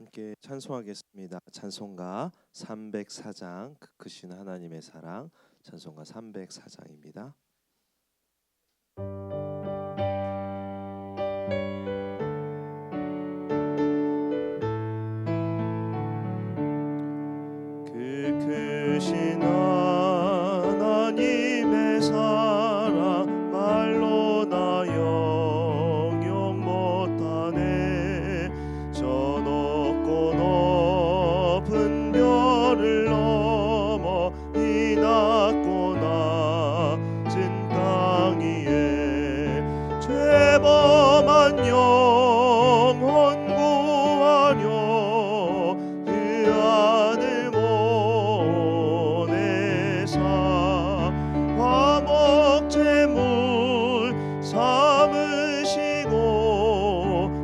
함께 찬송하겠습니다. 찬송가 304장 크신 하나님의 사랑, 찬송가 304장입니다. 그 크신 하나님의 사랑 말로 나 영영 못하네. 저 높고 높은 별을 넘어 이 낮고 낮은 땅 위에 죄범한 영혼 구하려 그 아들 보내사 화목제물 삼으시고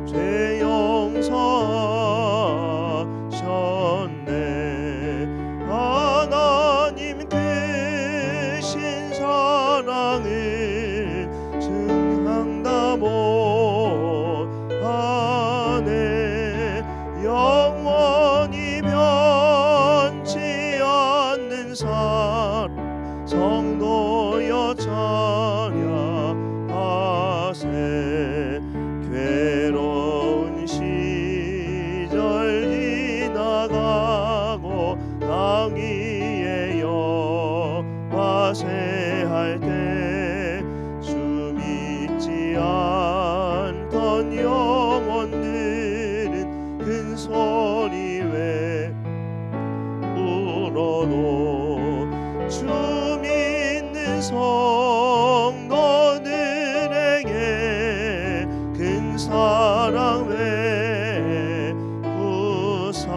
죄 용서하셨네. 하나님 크신 사랑을 증한다 못하네. 영원히 변치 않는 사랑 성도여 찬양하세. 괴로운 시절 지나가고 땅 위에 여와세할 때 주 믿지 않던 영혼들은 큰 소리 왜 울어도 주 믿는 성도들에게 큰 사랑 베푸사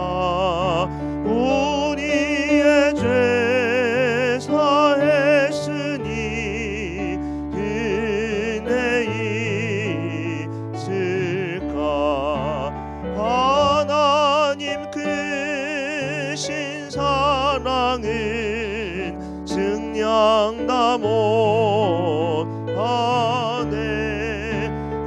우리의 죄 사했으니 은혜 있을까. 하나님 크신 사랑은 증량다 못하네.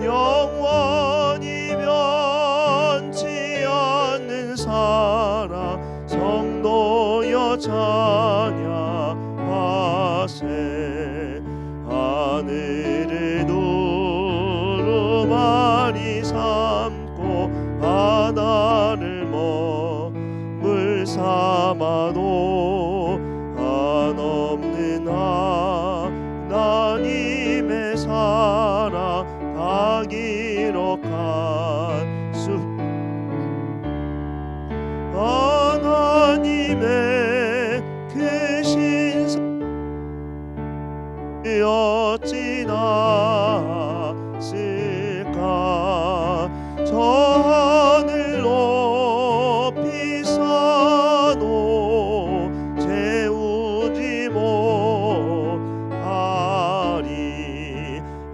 영원히 변치 않는 사랑 성도여 찬양하세. 하늘을 두루마리 삼고 바다를 먹물 삼아도 한없는 하나님의 사랑 다 기록할 수. 하나님의 크신 사랑 어찌 났을까. 저 하늘 높이 쌓아도 채우지 못하리.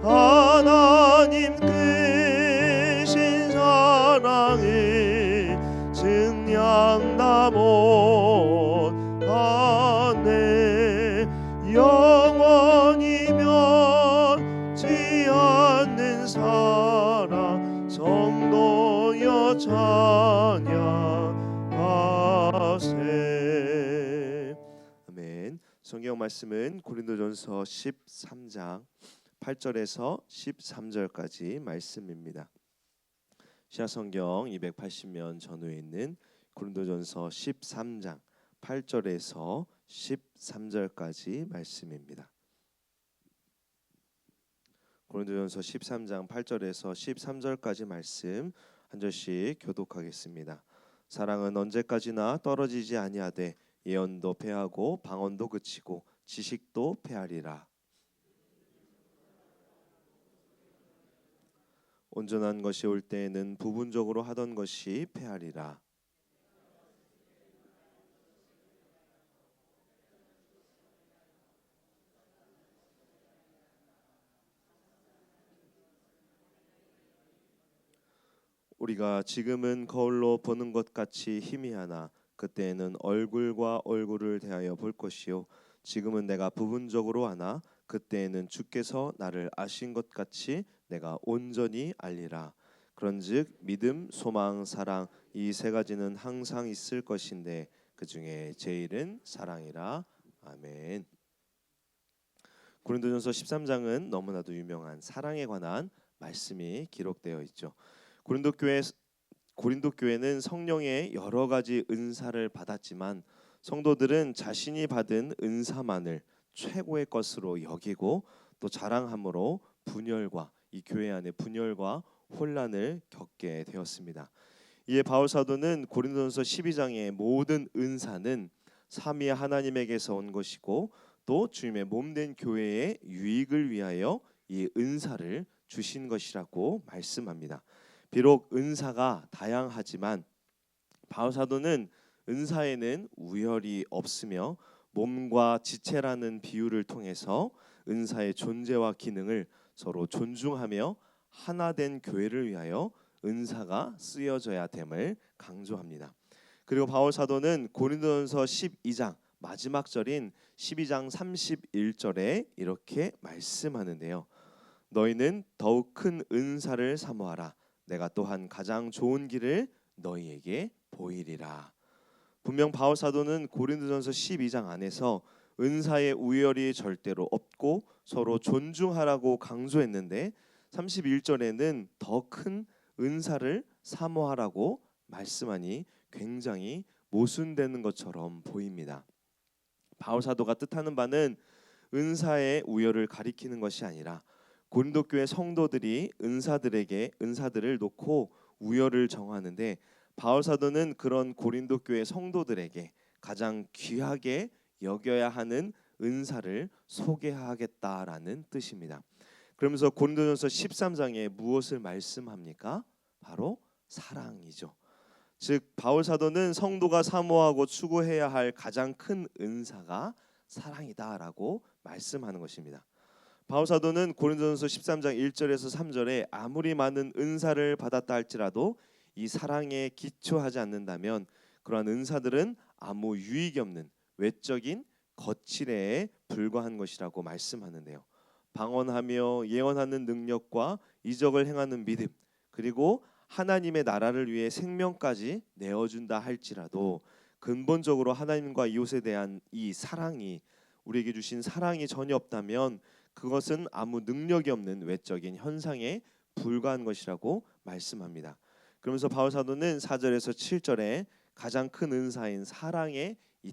하나님 크신 사랑을 증량다 못하네. 영원히 변치 않는 사랑 성도여 찬양하세. 아멘. 성경 말씀은 고린도전서 13장 8절에서 13절까지 말씀입니다. 시아성경 280면 전후에 있는 고린도전서 13장 8절에서 13절까지 말씀입니다. 고린도전서 13장 8절에서 13절까지 말씀 한 절씩 교독하겠습니다. 사랑은 언제까지나 떨어지지 아니하되 예언도 패하고 방언도 그치고 지식도 패하리라. 온전한 것이 올 때에는 부분적으로 하던 것이 패하리라. 우리가 지금은 거울로 보는 것 같이 희미하나 그때에는 얼굴과 얼굴을 대하여 볼 것이요 지금은 내가 부분적으로 하나 그때에는 주께서 나를 아신 것 같이 내가 온전히 알리라. 그런즉 믿음, 소망, 사랑 이 세 가지는 항상 있을 것인데 그 중에 제일은 사랑이라. 아멘. 고린도전서 13장은 너무나도 유명한 사랑에 관한 말씀이 기록되어 있죠. 고린도 교회는 성령의 여러 가지 은사를 받았지만 성도들은 자신이 받은 은사만을 최고의 것으로 여기고 또 자랑함으로 이 교회 안에 분열과 혼란을 겪게 되었습니다. 이에 바울 사도는 고린도전서 12장의 모든 은사는 삼위 하나님에게서 온 것이고 또 주님의 몸된 교회의 유익을 위하여 이 은사를 주신 것이라고 말씀합니다. 비록 은사가 다양하지만 바울 사도는 은사에는 우열이 없으며 몸과 지체라는 비유를 통해서 은사의 존재와 기능을 서로 존중하며 하나 된 교회를 위하여 은사가 쓰여져야 됨을 강조합니다. 그리고 바울 사도는 고린도전서 12장 마지막 절인 12장 31절에 이렇게 말씀하는데요. 너희는 더욱 큰 은사를 사모하라. 내가 또한 가장 좋은 길을 너희에게 보이리라. 분명 바울 사도는 고린도전서 12장 안에서 은사의 우열이 절대로 없고 서로 존중하라고 강조했는데 31절에는 더 큰 은사를 사모하라고 말씀하니 굉장히 모순되는 것처럼 보입니다. 바울 사도가 뜻하는 바는 은사의 우열을 가리키는 것이 아니라 고린도 교회 성도들이 은사들을 놓고 우열을 정하는데 바울 사도는 그런 고린도 교회 성도들에게 가장 귀하게 여겨야 하는 은사를 소개하겠다라는 뜻입니다. 그러면서 고린도전서 13장에 무엇을 말씀합니까? 바로 사랑이죠. 즉 바울 사도는 성도가 사모하고 추구해야 할 가장 큰 은사가 사랑이다라고 말씀하는 것입니다. 바울 사도는 고린도전서 13장 1절에서 3절에 아무리 많은 은사를 받았다 할지라도 이 사랑에 기초하지 않는다면 그러한 은사들은 아무 유익이 없는 외적인 거칠애에 불과한 것이라고 말씀하는데요. 방언하며 예언하는 능력과 이적을 행하는 믿음, 그리고 하나님의 나라를 위해 생명까지 내어준다 할지라도 근본적으로 하나님과 이웃에 대한 이 사랑이, 우리에게 주신 사랑이 전혀 없다면 그것은 아무 능력이 없는 외적인 현상에 불과한 것이라고 말씀합니다. 그러면서 바울 사도는 4절에서 7절에 가장 큰 은사인 사랑의 이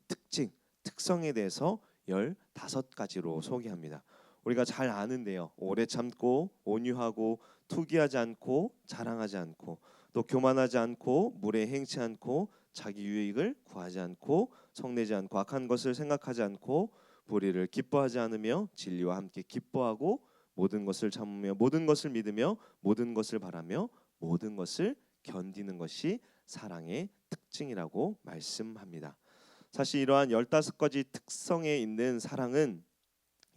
특성에 대해서 15가지로 소개합니다. 우리가 잘 아는데요. 오래 참고 온유하고 투기하지 않고 자랑하지 않고 또 교만하지 않고 무례 행치 않고 자기 유익을 구하지 않고 성내지 않고 악한 것을 생각하지 않고 불의를 기뻐하지 않으며 진리와 함께 기뻐하고 모든 것을 참으며 모든 것을 믿으며 모든 것을 바라며 모든 것을 견디는 것이 사랑의 특징이라고 말씀합니다. 사실 이러한 15가지 특성에 있는 사랑은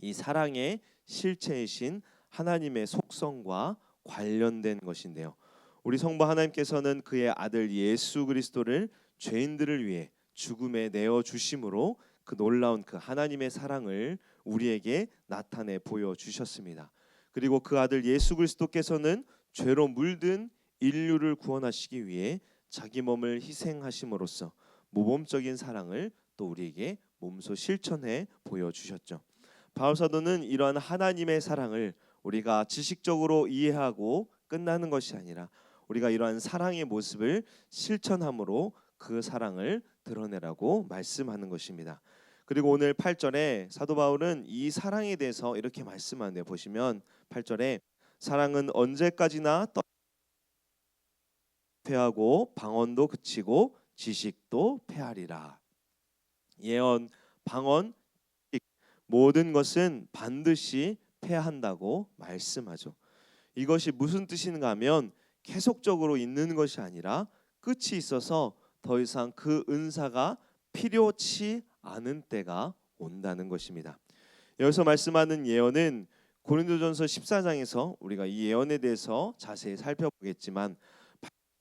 이 사랑의 실체이신 하나님의 속성과 관련된 것인데요. 우리 성부 하나님께서는 그의 아들 예수 그리스도를 죄인들을 위해 죽음에 내어 주심으로 그 놀라운 그 하나님의 사랑을 우리에게 나타내 보여 주셨습니다. 그리고 그 아들 예수 그리스도께서는 죄로 물든 인류를 구원하시기 위해 자기 몸을 희생하심으로써 모범적인 사랑을 또 우리에게 몸소 실천해 보여 주셨죠. 바울 사도는 이러한 하나님의 사랑을 우리가 지식적으로 이해하고 끝나는 것이 아니라 우리가 이러한 사랑의 모습을 실천함으로 그 사랑을 드러내라고 말씀하는 것입니다. 그리고 오늘 8절에 사도 바울은 이 사랑에 대해서 이렇게 말씀하는데 보시면 8절에 사랑은 언제까지나 패하고 방언도 그치고 지식도 패하리라. 예언, 방언, 모든 것은 반드시 패한다고 말씀하죠. 이것이 무슨 뜻인가 하면 계속적으로 있는 것이 아니라 끝이 있어서 더 이상 그 은사가 필요치 않은 때가 온다는 것입니다. 여기서 말씀하는 예언은 고린도전서 14장에서 우리가 이 예언에 대해서 자세히 살펴보겠지만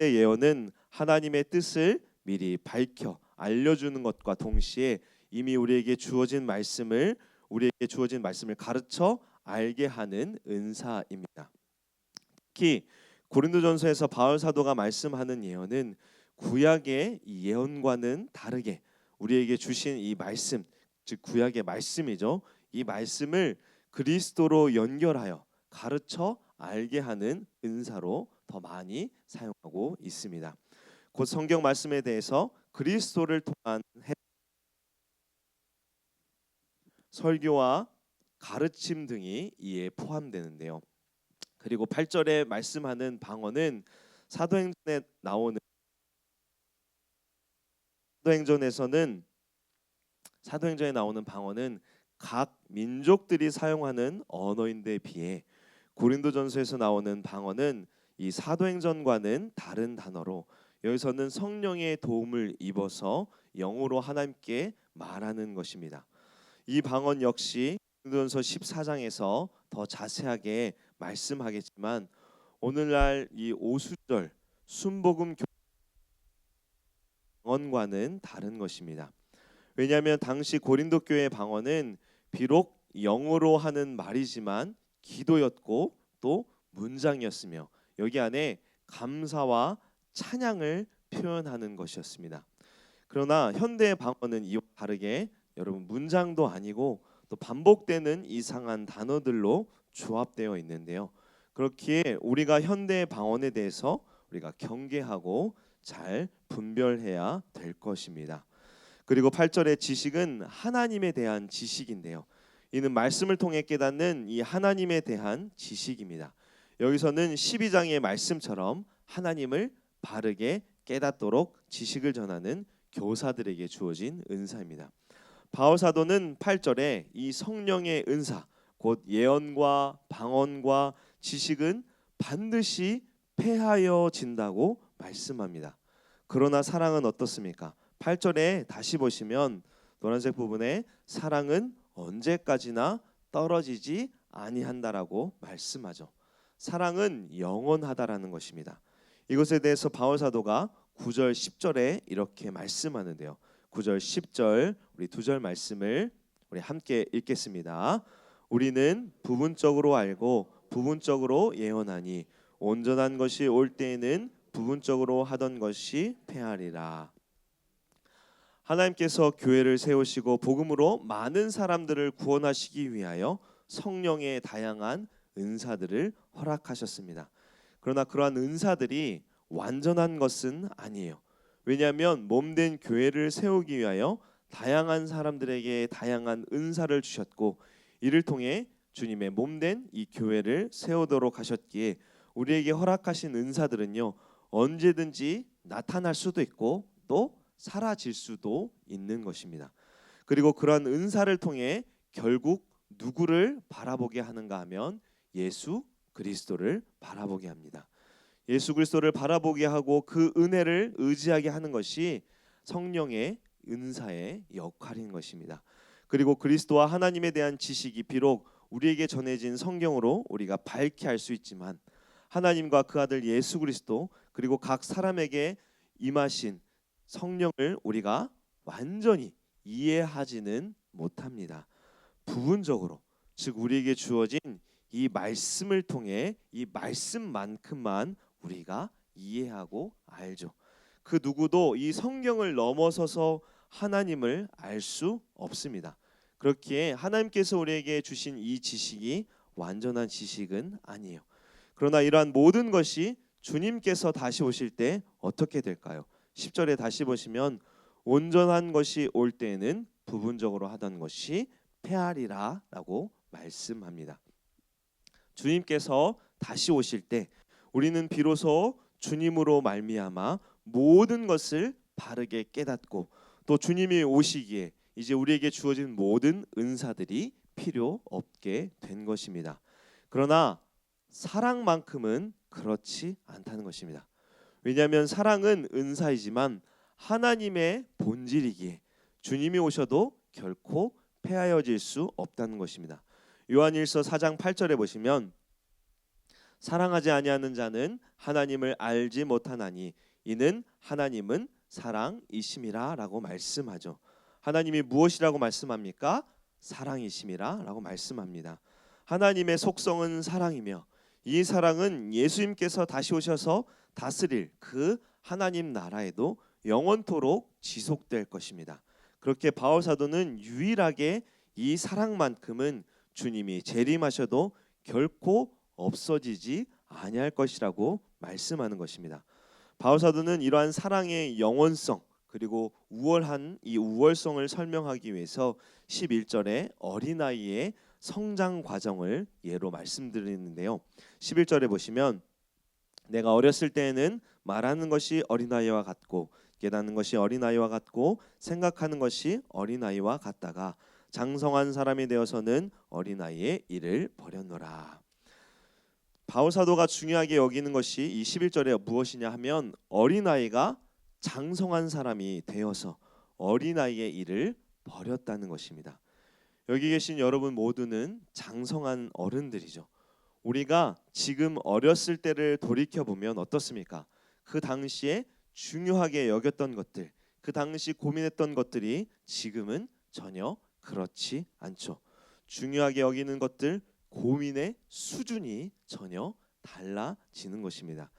예언은 하나님의 뜻을 미리 밝혀 알려주는 것과 동시에 이미 우리에게 주어진 말씀을 가르쳐 알게 하는 은사입니다. 특히 고린도전서에서 바울 사도가 말씀하는 예언은 구약의 이 예언과는 다르게 우리에게 주신 이 말씀, 즉 구약의 말씀이죠. 이 말씀을 그리스도로 연결하여 가르쳐 알게 하는 은사로 더 많이 사용하고 있습니다. 곧 성경 말씀에 대해서 그리스도를 통한 설교와 가르침 등이 이에 포함되는데요. 그리고 8절에 말씀하는 방언은 사도행전에 나오는 사도행전에 나오는 방언은 각 민족들이 사용하는 언어인데 비해 고린도전서에서 나오는 방언은 이 사도행전과는 다른 단어로 여기서는 성령의 도움을 입어서 영으로 하나님께 말하는 것입니다. 이 방언 역시 고린도전서 14장에서 더 자세하게 말씀하겠지만 오늘날 이 오수절 순복음 방언과는 다른 것입니다. 왜냐하면 당시 고린도 교회의 방언은 비록 영어로 하는 말이지만 기도였고 또 문장이었으며 여기 안에 감사와 찬양을 표현하는 것이었습니다. 그러나 현대의 방언은 이와 다르게 여러분 문장도 아니고 또 반복되는 이상한 단어들로 조합되어 있는데요. 그렇기에 우리가 현대의 방언에 대해서 우리가 경계하고 잘 분별해야 될 것입니다. 그리고 8절의 지식은 하나님에 대한 지식인데요. 이는 말씀을 통해 깨닫는 이 하나님에 대한 지식입니다. 여기서는 12장의 말씀처럼 하나님을 바르게 깨닫도록 지식을 전하는 교사들에게 주어진 은사입니다. 바울 사도는 8절에 이 성령의 은사, 곧 예언과 방언과 지식은 반드시 폐하여진다고 말씀합니다. 그러나 사랑은 어떻습니까? 8절에 다시 보시면 노란색 부분에 사랑은 언제까지나 떨어지지 아니한다라고 말씀하죠. 사랑은 영원하다라는 것입니다. 이것에 대해서 바울 사도가 9절 10절에 이렇게 말씀하는데요. 9절 10절 우리 두 절 말씀을 우리 함께 읽겠습니다. 우리는 부분적으로 알고 부분적으로 예언하니 온전한 것이 올 때에는 부분적으로 하던 것이 패하리라. 하나님께서 교회를 세우시고 복음으로 많은 사람들을 구원하시기 위하여 성령의 다양한 은사들을 허락하셨습니다. 그러나 그러한 은사들이 완전한 것은 아니에요. 왜냐하면 몸된 교회를 세우기 위하여 다양한 사람들에게 다양한 은사를 주셨고 이를 통해 주님의 몸된 이 교회를 세우도록 하셨기에 우리에게 허락하신 은사들은요 언제든지 나타날 수도 있고 또 사라질 수도 있는 것입니다. 그리고 그러한 은사를 통해 결국 누구를 바라보게 하는가 하면 예수 그리스도를 바라보게 합니다. 예수 그리스도를 바라보게 하고 그 은혜를 의지하게 하는 것이 성령의 은사의 역할인 것입니다. 그리고 그리스도와 하나님에 대한 지식이 비록 우리에게 전해진 성경으로 우리가 밝게 알 수 있지만 하나님과 그 아들 예수 그리스도 그리고 각 사람에게 임하신 성령을 우리가 완전히 이해하지는 못합니다. 부분적으로 즉 우리에게 주어진 이 말씀을 통해 이 말씀만큼만 우리가 이해하고 알죠. 그 누구도 이 성경을 넘어서서 하나님을 알 수 없습니다. 그렇기에 하나님께서 우리에게 주신 이 지식이 완전한 지식은 아니에요. 그러나 이러한 모든 것이 주님께서 다시 오실 때 어떻게 될까요? 10절에 다시 보시면 온전한 것이 올 때에는 부분적으로 하던 것이 패하리라 라고 말씀합니다. 주님께서 다시 오실 때 우리는 비로소 주님으로 말미암아 모든 것을 바르게 깨닫고 또 주님이 오시기에 이제 우리에게 주어진 모든 은사들이 필요 없게 된 것입니다. 그러나 사랑만큼은 그렇지 않다는 것입니다. 왜냐하면 사랑은 은사이지만 하나님의 본질이기에 주님이 오셔도 결코 폐하여질 수 없다는 것입니다. 요한일서 4장 8절에 보시면 사랑하지 아니하는 자는 하나님을 알지 못하나니 이는 하나님은 사랑이심이라 라고 말씀하죠. 하나님이 무엇이라고 말씀합니까? 사랑이심이라 라고 말씀합니다. 하나님의 속성은 사랑이며 이 사랑은 예수님께서 다시 오셔서 다스릴 그 하나님 나라에도 영원토록 지속될 것입니다. 그렇게 바울 사도는 유일하게 이 사랑만큼은 주님이 재림하셔도 결코 없어지지 아니할 것이라고 말씀하는 것입니다. 바울 사도는 이러한 사랑의 영원성 그리고 우월한 이 우월성을 설명하기 위해서 11절에 어린아이의 성장 과정을 예로 말씀드리는데요. 11절에 보시면 내가 어렸을 때에는 말하는 것이 어린아이와 같고 깨닫는 것이 어린아이와 같고 생각하는 것이 어린아이와 같다가 장성한 사람이 되어서는 어린아이의 일을 버렸노라. 바울 사도가 중요하게 여기는 것이 이 11절에 무엇이냐 하면 어린아이가 장성한 사람이 되어서 어린아이의 일을 버렸다는 것입니다. 여기 계신 여러분 모두는 장성한 어른들이죠. 우리가 지금 어렸을 때를 돌이켜보면 어떻습니까? 그 당시에 중요하게 여겼던 것들, 그 당시 고민했던 것들이 지금은 전혀 그렇지 않죠. 중요하게 여기는 것들, 고민의 수준이 전혀 달라지는 것입니다.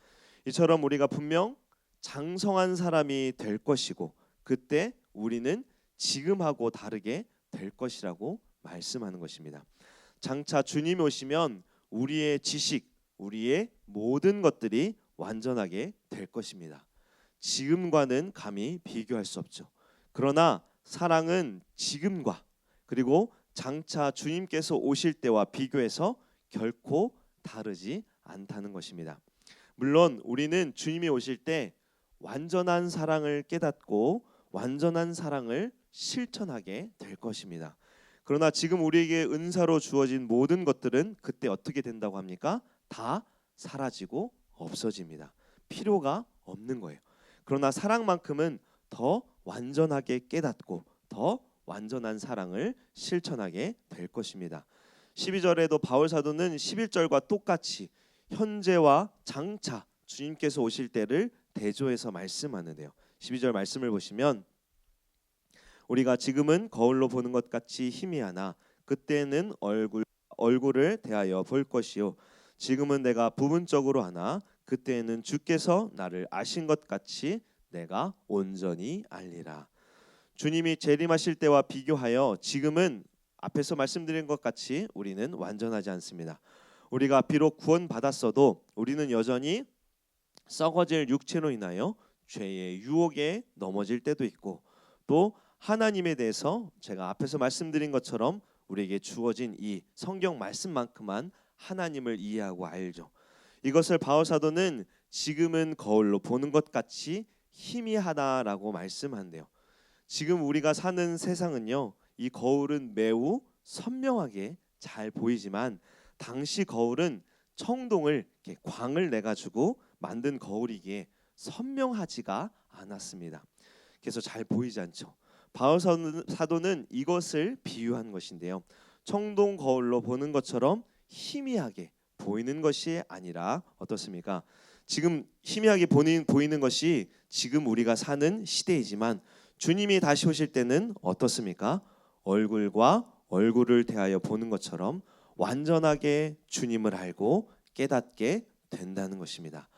이처럼 우리가 분명 장성한 사람이 될 것이고 그때 우리는 지금하고 다르게 될 것이라고 말씀하는 것입니다. 장차 주님이 오시면 우리의 지식, 우리의 모든 것들이 완전하게 될 것입니다. 지금과는 감히 비교할 수 없죠. 그러나 사랑은 지금과 그리고 장차 주님께서 오실 때와 비교해서 결코 다르지 않다는 것입니다. 물론 우리는 주님이 오실 때 완전한 사랑을 깨닫고 완전한 사랑을 실천하게 될 것입니다. 그러나 지금 우리에게 은사로 주어진 모든 것들은 그때 어떻게 된다고 합니까? 다 사라지고 없어집니다. 필요가 없는 거예요. 그러나 사랑만큼은 더 완전하게 깨닫고 더 완전한 사랑을 실천하게 될 것입니다. 12절에도 바울 사도는 11절과 똑같이 현재와 장차 주님께서 오실 때를 대조해서 말씀하는데요. 12절 말씀을 보시면 우리가 지금은 거울로 보는 것 같이 희미하나 그때는 얼굴을 대하여 볼 것이요 지금은 내가 부분적으로 하나 그때에는 주께서 나를 아신 것 같이 내가 온전히 알리라. 주님이 재림하실 때와 비교하여 지금은 앞에서 말씀드린 것 같이 우리는 완전하지 않습니다. 우리가 비록 구원받았어도 우리는 여전히 썩어질 육체로 인하여 죄의 유혹에 넘어질 때도 있고 또 하나님에 대해서 제가 앞에서 말씀드린 것처럼 우리에게 주어진 이 성경 말씀만큼만 하나님을 이해하고 알죠. 이것을 바울 사도는 지금은 거울로 보는 것 같이 희미하다라고 말씀한대요. 지금 우리가 사는 세상은요, 이 거울은 매우 선명하게 잘 보이지만 당시 거울은 청동을 이렇게 광을 내 가지고 만든 거울이기에 선명하지가 않았습니다. 그래서 잘 보이지 않죠. 바울 사도는 이것을 비유한 것인데요. 청동 거울로 보는 것처럼 희미하게 보이는 것이 아니라 어떻습니까? 지금 희미하게 보이는 것이 지금 우리가 사는 시대이지만 주님이 다시 오실 때는 어떻습니까? 얼굴과 얼굴을 대하여 보는 것처럼 완전하게 주님을 알고 깨닫게 된다는 것입니다.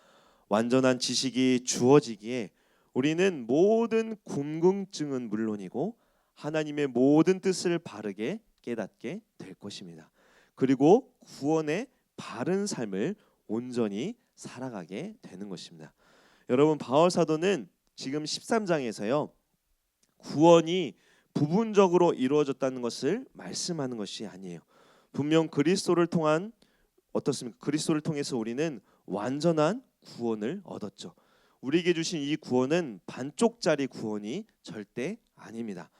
완전한 지식이 주어지기에 우리는 모든 궁금증은 물론이고 하나님의 모든 뜻을 바르게 깨닫게 될 것입니다. 그리고 구원의 바른 삶을 온전히 살아가게 되는 것입니다. 여러분 바울 사도는 지금 13장에서요. 구원이 부분적으로 이루어졌다는 것을 말씀하는 것이 아니에요. 분명 그리스도를 통한 어떻습니까? 그리스도를 통해서 우리는 완전한 구원을 얻었죠. 우리에게 주신 이 구원은 반쪽짜리 구원이 절대 아닙니다.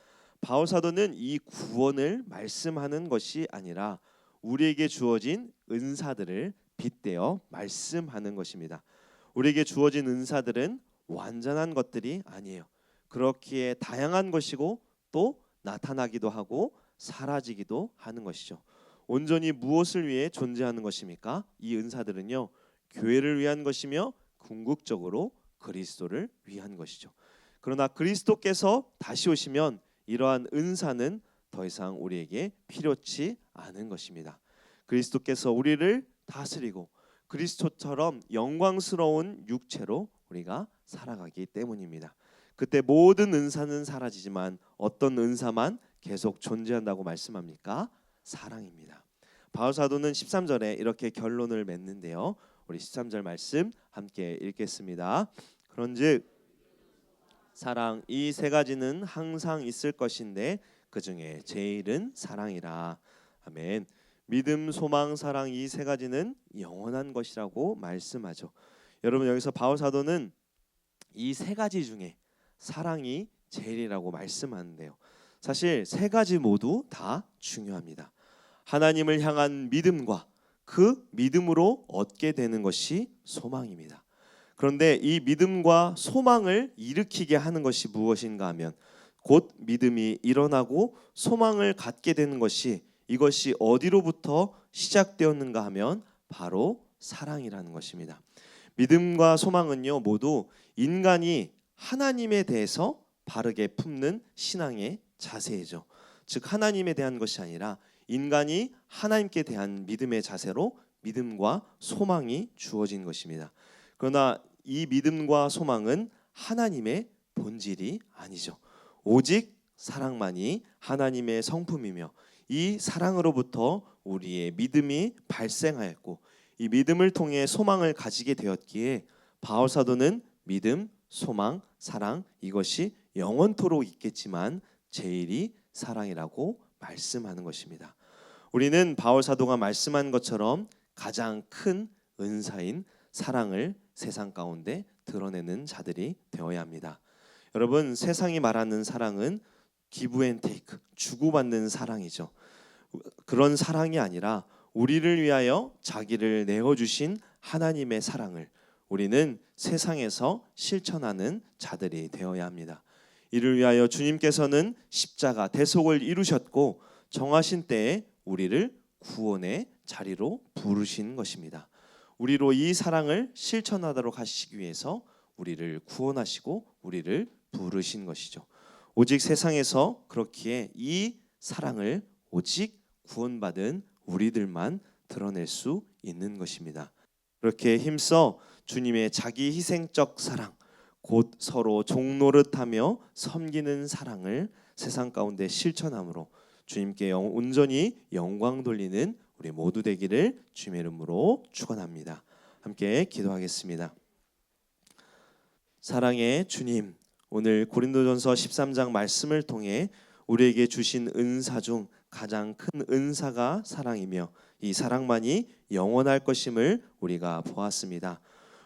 바울 사도는 이 구원을 말씀하는 것이 아니라 우리에게 주어진 은사들을 빗대어 말씀하는 것입니다. 우리에게 주어진 은사들은 완전한 것들이 아니에요. 그렇기에 다양한 것이고 또 나타나기도 하고 사라지기도 하는 것이죠. 온전히 무엇을 위해 존재하는 것입니까? 이 은사들은요. 교회를 위한 것이며 궁극적으로 그리스도를 위한 것이죠. 그러나 그리스도께서 다시 오시면 이러한 은사는 더 이상 우리에게 필요치 않은 것입니다. 그리스도께서 우리를 다스리고 그리스도처럼 영광스러운 육체로 우리가 살아가기 때문입니다. 그때 모든 은사는 사라지지만 어떤 은사만 계속 존재한다고 말씀합니까? 사랑입니다. 바울 사도는 13절에 이렇게 결론을 맺는데요. 우리 13절 말씀 함께 읽겠습니다. 그런즉 사랑 이 세 가지는 항상 있을 것인데 그 중에 제일은 사랑이라. 아멘. 믿음, 소망, 사랑 이 세 가지는 영원한 것이라고 말씀하죠. 여러분 여기서 바울 사도는 이 세 가지 중에 사랑이 제일이라고 말씀하는데요. 사실 세 가지 모두 다 중요합니다. 하나님을 향한 믿음과 그 믿음으로 얻게 되는 것이 소망입니다. 그런데 이 믿음과 소망을 일으키게 하는 것이 무엇인가 하면 곧 믿음이 일어나고 소망을 갖게 되는 것이 이것이 어디로부터 시작되었는가 하면 바로 사랑이라는 것입니다. 믿음과 소망은요 모두 인간이 하나님에 대해서 바르게 품는 신앙의 자세이죠. 즉 하나님에 대한 것이 아니라 인간이 하나님께 대한 믿음의 자세로 믿음과 소망이 주어진 것입니다. 그러나 이 믿음과 소망은 하나님의 본질이 아니죠. 오직 사랑만이 하나님의 성품이며 이 사랑으로부터 우리의 믿음이 발생하였고 이 믿음을 통해 소망을 가지게 되었기에 바울 사도는 믿음, 소망, 사랑 이것이 영원토록 있겠지만 제일이 사랑이라고 말씀하는 것입니다. 우리는 바울 사도가 말씀한 것처럼 가장 큰 은사인 사랑을 세상 가운데 드러내는 자들이 되어야 합니다. 여러분 세상이 말하는 사랑은 기브 앤 테이크 주고받는 사랑이죠. 그런 사랑이 아니라 우리를 위하여 자기를 내어주신 하나님의 사랑을 우리는 세상에서 실천하는 자들이 되어야 합니다. 이를 위하여 주님께서는 십자가 대속을 이루셨고 정하신 때에 우리를 구원의 자리로 부르신 것입니다. 우리로 이 사랑을 실천하도록 하시기 위해서 우리를 구원하시고 우리를 부르신 것이죠. 오직 세상에서 그렇기에 이 사랑을 오직 구원받은 우리들만 드러낼 수 있는 것입니다. 그렇게 힘써 주님의 자기 희생적 사랑 곧 서로 종노릇하며 섬기는 사랑을 세상 가운데 실천함으로 주님께 온전히 영광 돌리는 우리 모두 되기를 주님의 이름으로 축원합니다. 함께 기도하겠습니다. 사랑의 주님, 오늘 고린도전서 13장 말씀을 통해 우리에게 주신 은사 중 가장 큰 은사가 사랑이며 이 사랑만이 영원할 것임을 우리가 보았습니다.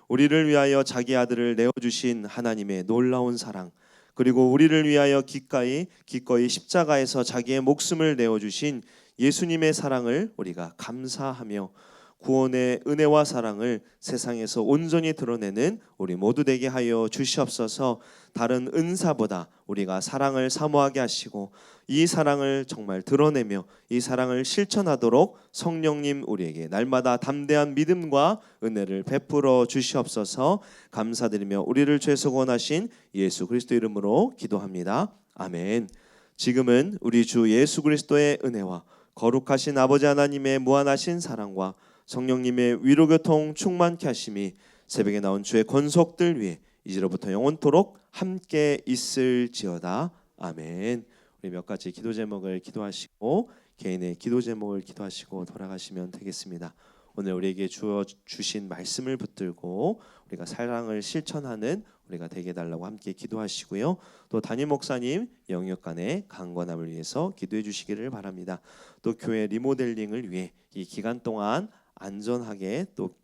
우리를 위하여 자기 아들을 내어주신 하나님의 놀라운 사랑, 그리고 우리를 위하여 기꺼이 십자가에서 자기의 목숨을 내어주신 예수님의 사랑을 우리가 감사하며 구원의 은혜와 사랑을 세상에서 온전히 드러내는 우리 모두 되게 하여 주시옵소서. 다른 은사보다 우리가 사랑을 사모하게 하시고 이 사랑을 정말 드러내며 이 사랑을 실천하도록 성령님 우리에게 날마다 담대한 믿음과 은혜를 베풀어 주시옵소서. 감사드리며 우리를 죄속 원하신 예수 그리스도 이름으로 기도합니다. 아멘. 지금은 우리 주 예수 그리스도의 은혜와 거룩하신 아버지 하나님의 무한하신 사랑과 성령님의 위로교통 충만케 하심이 새벽에 나온 주의 권속들 위에 이제로부터 영원토록 함께 있을지어다. 아멘. 우리 몇 가지 기도 제목을 기도하시고 개인의 기도 제목을 기도하시고 돌아가시면 되겠습니다. 오늘 우리에게 주신 말씀을 붙들고 우리가 사랑을 실천하는 우리가 되게 달라고 함께 기도하시고요. 또 담임 목사님 영역간의 강건함을 위해서 기도해 주시기를 바랍니다. 또 교회 리모델링을 위해 이 기간 동안 안전하게 또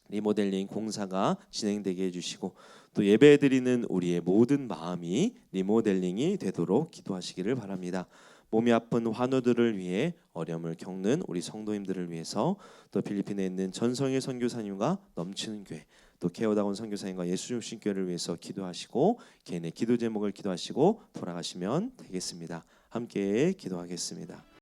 리모델링 공사가 진행되게 해주시고 또 예배드리는 우리의 모든 마음이 리모델링이 되도록 기도하시기를 바랍니다. 몸이 아픈 환우들을 위해 어려움을 겪는 우리 성도님들을 위해서 또 필리핀에 있는 전성일 선교사님과 넘치는 교회 또 케어다운 선교사님과 예수중심 교회를 위해서 기도하시고 개인의 기도 제목을 기도하시고 돌아가시면 되겠습니다. 함께 기도하겠습니다.